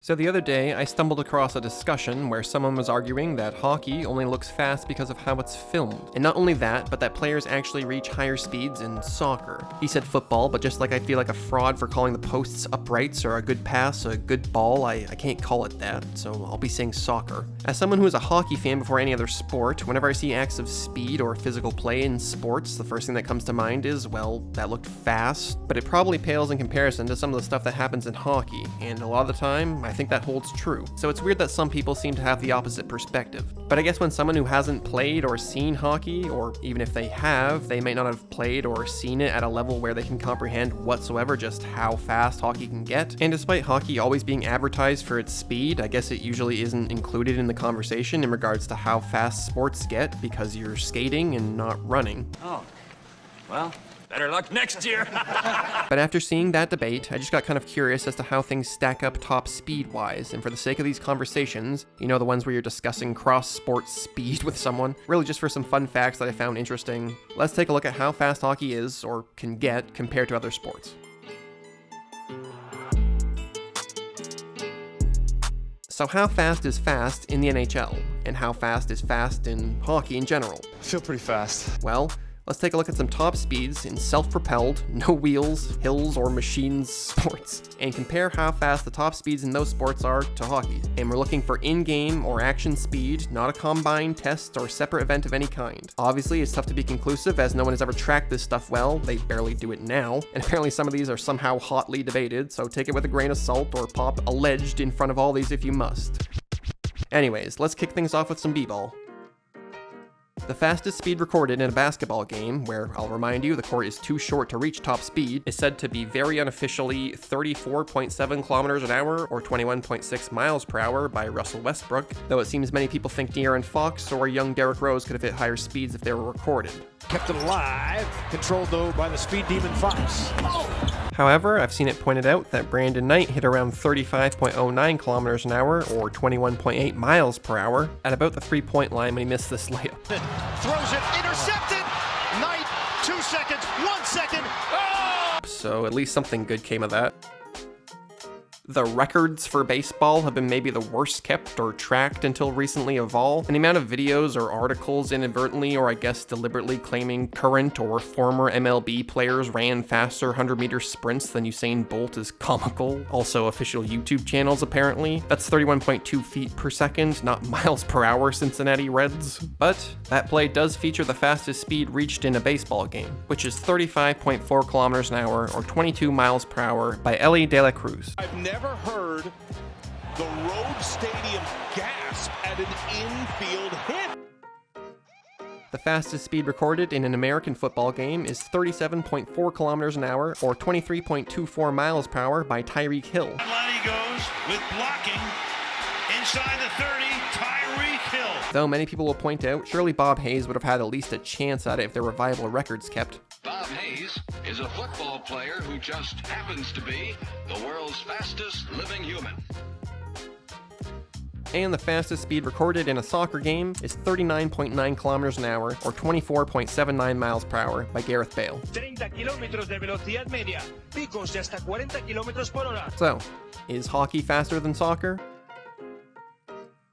So the other day, I stumbled across a discussion where someone was arguing that hockey only looks fast because of how it's filmed. And not only that, but that players actually reach higher speeds in soccer. He said football, but just like I feel like a fraud for calling the posts uprights or a good pass a good ball, I can't call it that, so I'll be saying soccer. As someone who is a hockey fan before any other sport, whenever I see acts of speed or physical play in sports, the first thing that comes to mind is, well, that looked fast, but it probably pales in comparison to some of the stuff that happens in hockey, and a lot of the time, I think that holds true. So it's weird that some people seem to have the opposite perspective. But I guess when someone who hasn't played or seen hockey, or even if they have, they might not have played or seen it at a level where they can comprehend whatsoever just how fast hockey can get. And despite hockey always being advertised for its speed, I guess it usually isn't included in the conversation in regards to how fast sports get because you're skating and not running. Oh, well, better luck next year. But after seeing that debate, I just got kind of curious as to how things stack up top speed-wise, and for the sake of these conversations, you know, the ones where you're discussing cross-sport speed with someone, really just for some fun facts that I found interesting, let's take a look at how fast hockey is, or can get, compared to other sports. So how fast is fast in the NHL, and how fast is fast in hockey in general? I feel pretty fast. Well, let's take a look at some top speeds in self-propelled, no wheels, hills, or machines sports, and compare how fast the top speeds in those sports are to hockey. And we're looking for in-game or action speed, not a combined test or separate event of any kind. Obviously, it's tough to be conclusive as no one has ever tracked this stuff well, they barely do it now, and apparently some of these are somehow hotly debated, so take it with a grain of salt or pop alleged in front of all these if you must. Anyways, let's kick things off with some b-ball. The fastest speed recorded in a basketball game, where, I'll remind you, the court is too short to reach top speed, is said to be very unofficially 34.7 kilometers an hour or 21.6 miles per hour by Russell Westbrook, though it seems many people think De'Aaron Fox or young Derrick Rose could have hit higher speeds if they were recorded. Kept it alive, controlled though by the speed demon Fox. However, I've seen it pointed out that Brandon Knight hit around 35.09 kilometers an hour or 21.8 miles per hour at about the 3-point line when he missed this layup. Throws it, intercepted! Knight, 2 seconds, 1 second! Oh! So at least something good came of that. The records for baseball have been maybe the worst kept or tracked until recently of all, and the amount of videos or articles inadvertently or I guess deliberately claiming current or former MLB players ran faster 100-meter sprints than Usain Bolt is comical. Also official YouTube channels apparently. That's 31.2 feet per second, not miles per hour, Cincinnati Reds. But that play does feature the fastest speed reached in a baseball game, which is 35.4 kilometers an hour or 22 miles per hour by Ellie De La Cruz. I've never heard the road stadium gasp at an infield hit. The fastest speed recorded in an American football game is 37.4 kilometers an hour or 23.24 miles per hour by Tyreek Hill. Line he goes with blocking inside the 30, Tyreek Hill. Though many people will point out, surely Bob Hayes would have had at least a chance at it if there were viable records kept. Bob Hayes is a football player who just happens to be the world's fastest living human. And the fastest speed recorded in a soccer game is 39.9 kilometers an hour or 24.79 miles per hour by Gareth Bale. 30 kilómetros de velocidad media, picos de hasta 40 kilómetros por hora. So, is hockey faster than soccer?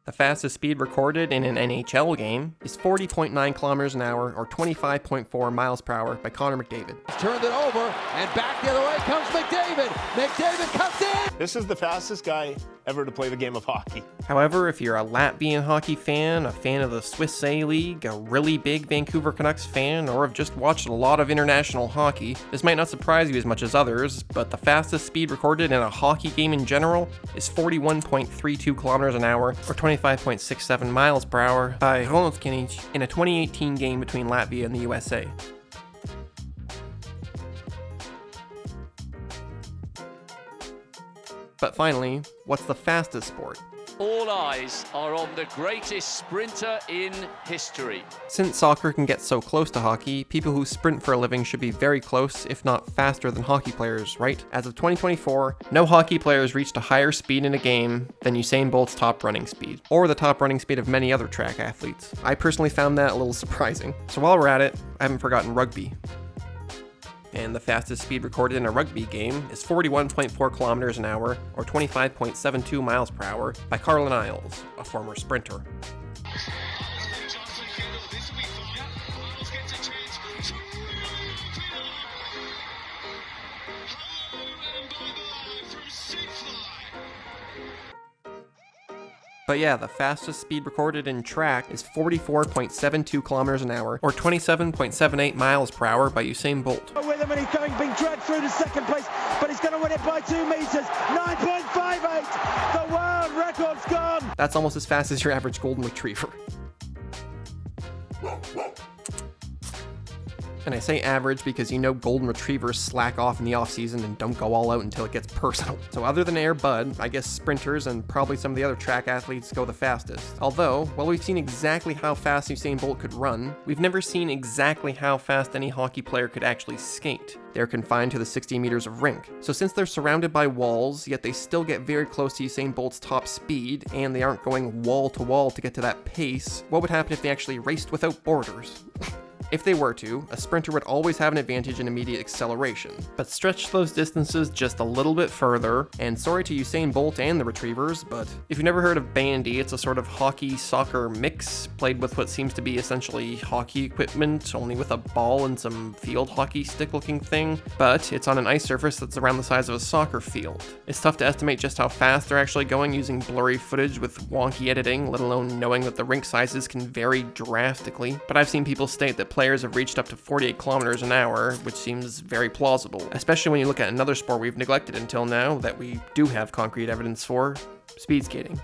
The fastest speed recorded in an NHL game is 40.9 kilometers an hour or 25.4 miles per hour by Connor McDavid. Turned it over, and back the other way comes McDavid. McDavid comes in! This is the fastest guy ever to play the game of hockey. However, if you're a Latvian hockey fan, a fan of the Swiss A-League, a really big Vancouver Canucks fan, or have just watched a lot of international hockey, this might not surprise you as much as others, but the fastest speed recorded in a hockey game in general is 41.32 kilometers an hour or 25.67 miles per hour by Ronaldkinich in a 2018 game between Latvia and the USA. But finally, what's the fastest sport? All eyes are on the greatest sprinter in history. Since soccer can get so close to hockey, people who sprint for a living should be very close, if not faster than hockey players, right? As of 2024, no hockey players reached a higher speed in a game than Usain Bolt's top running speed, or the top running speed of many other track athletes. I personally found that a little surprising. So while we're at it, I haven't forgotten rugby. And the fastest speed recorded in a rugby game is 41.4 kilometers an hour, or 25.72 miles per hour, by Carlin Isles, a former sprinter. But yeah, the fastest speed recorded in track is 44.72 kilometers an hour, or 27.78 miles per hour by Usain Bolt. With him, and he's being dragged through to second place, but he's going to win it by 2 meters. 9.58. The world record's gone. That's almost as fast as your average golden retriever. And I say average because you know golden retrievers slack off in the off-season and don't go all out until it gets personal. So other than Air Bud, I guess sprinters and probably some of the other track athletes go the fastest. Although, while we've seen exactly how fast Usain Bolt could run, we've never seen exactly how fast any hockey player could actually skate. They're confined to the 60 meters of rink. So since they're surrounded by walls, yet they still get very close to Usain Bolt's top speed, and they aren't going wall to wall to get to that pace, what would happen if they actually raced without borders? If they were to, a sprinter would always have an advantage in immediate acceleration. But stretch those distances just a little bit further, and sorry to Usain Bolt and the retrievers, but if you've never heard of bandy, it's a sort of hockey-soccer mix, played with what seems to be essentially hockey equipment, only with a ball and some field hockey stick-looking thing, but it's on an ice surface that's around the size of a soccer field. It's tough to estimate just how fast they're actually going using blurry footage with wonky editing, let alone knowing that the rink sizes can vary drastically, but I've seen people state that players have reached up to 48 kilometers an hour, which seems very plausible, especially when you look at another sport we've neglected until now that we do have concrete evidence for: speed skating.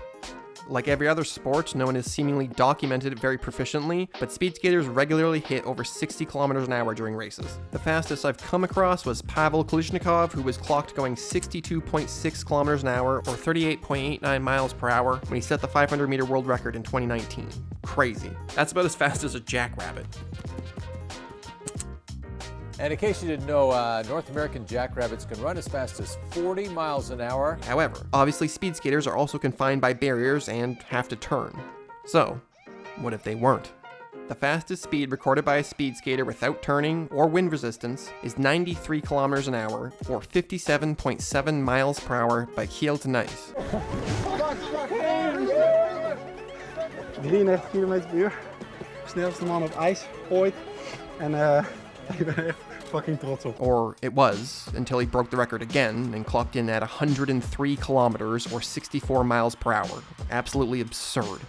Like every other sport, no one has seemingly documented it very proficiently, but speed skaters regularly hit over 60 kilometers an hour during races. The fastest I've come across was Pavel Kolishnikov, who was clocked going 62.6 kilometers an hour, or 38.89 miles per hour, when he set the 500-meter world record in 2019. Crazy. That's about as fast as a jackrabbit. And in case you didn't know, North American jackrabbits can run as fast as 40 miles an hour. However, obviously speed skaters are also confined by barriers and have to turn. So, what if they weren't? The fastest speed recorded by a speed skater without turning or wind resistance is 93 kilometers an hour, or 57.7 miles per hour by Kjeld Nice. 93 kilometer per uur. Snelste man op ijs ooit. En ik ben echt fucking trots op. Or it was, until he broke the record again and clocked in at 103 kilometers or 64 miles per hour. Absolutely absurd.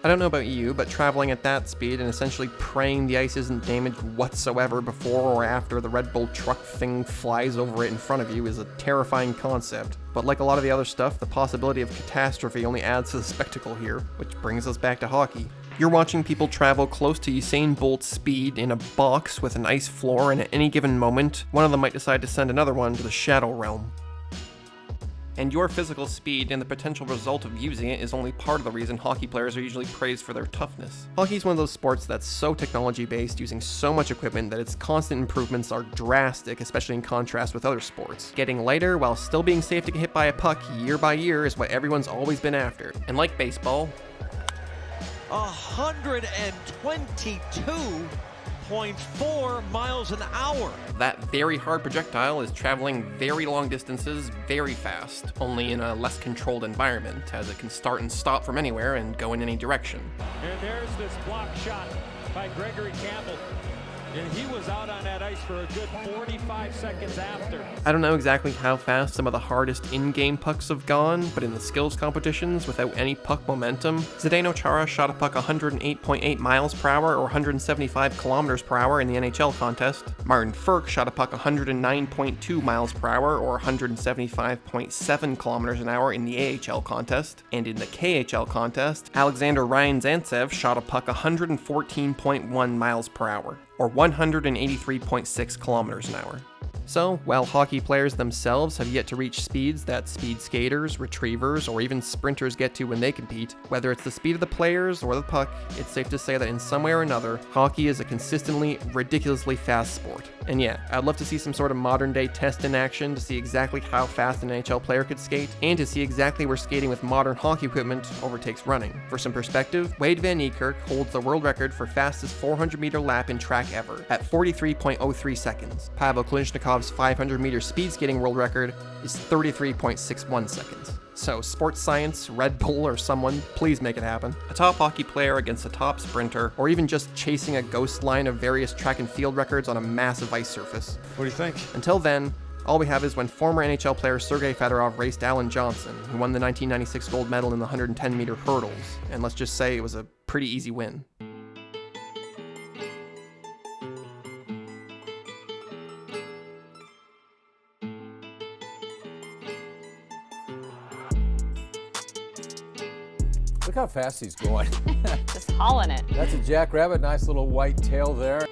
I don't know about you, but traveling at that speed and essentially praying the ice isn't damaged whatsoever before or after the Red Bull truck thing flies over it in front of you is a terrifying concept. But like a lot of the other stuff, the possibility of catastrophe only adds to the spectacle here, which brings us back to hockey. You're watching people travel close to Usain Bolt's speed in a box with an ice floor, and at any given moment, one of them might decide to send another one to the Shadow Realm. And your physical speed and the potential result of using it is only part of the reason hockey players are usually praised for their toughness. Hockey is one of those sports that's so technology-based, using so much equipment that its constant improvements are drastic, especially in contrast with other sports. Getting lighter while still being safe to get hit by a puck year by year is what everyone's always been after. And like baseball, 122.4 miles an hour. that very hard projectile is traveling very long distances very fast, only in a less controlled environment, as it can start and stop from anywhere and go in any direction. And there's this block shot by Gregory Campbell. And he was out on that ice for a good 45 seconds after. I don't know exactly how fast some of the hardest in-game pucks have gone, but in the skills competitions, without any puck momentum, Zdeno Chara shot a puck 108.8 miles per hour or 175 kilometers per hour in the NHL contest. Martin Ferk shot a puck 109.2 miles per hour or 175.7 kilometers an hour in the AHL contest. And in the KHL contest, Alexander Ryan-Zantsev shot a puck 114.1 miles per hour or 183.6 kilometers an hour. So, while hockey players themselves have yet to reach speeds that speed skaters, retrievers, or even sprinters get to when they compete, whether it's the speed of the players or the puck, it's safe to say that in some way or another, hockey is a consistently, ridiculously fast sport. And yeah, I'd love to see some sort of modern day test in action to see exactly how fast an NHL player could skate, and to see exactly where skating with modern hockey equipment overtakes running. For some perspective, Wade Van Niekerk holds the world record for fastest 400-meter lap in track ever, at 43.03 seconds. Pavel Klishnikov's 500-meter speed skating world record is 33.61 seconds. So, sports science, Red Bull, or someone, please make it happen. A top hockey player against a top sprinter, or even just chasing a ghost line of various track and field records on a massive ice surface. What do you think? Until then, all we have is when former NHL player Sergei Fedorov raced Alan Johnson, who won the 1996 gold medal in the 110-meter hurdles, and let's just say it was a pretty easy win. Look how fast he's going. Just hauling it. That's a jackrabbit, nice little white tail there.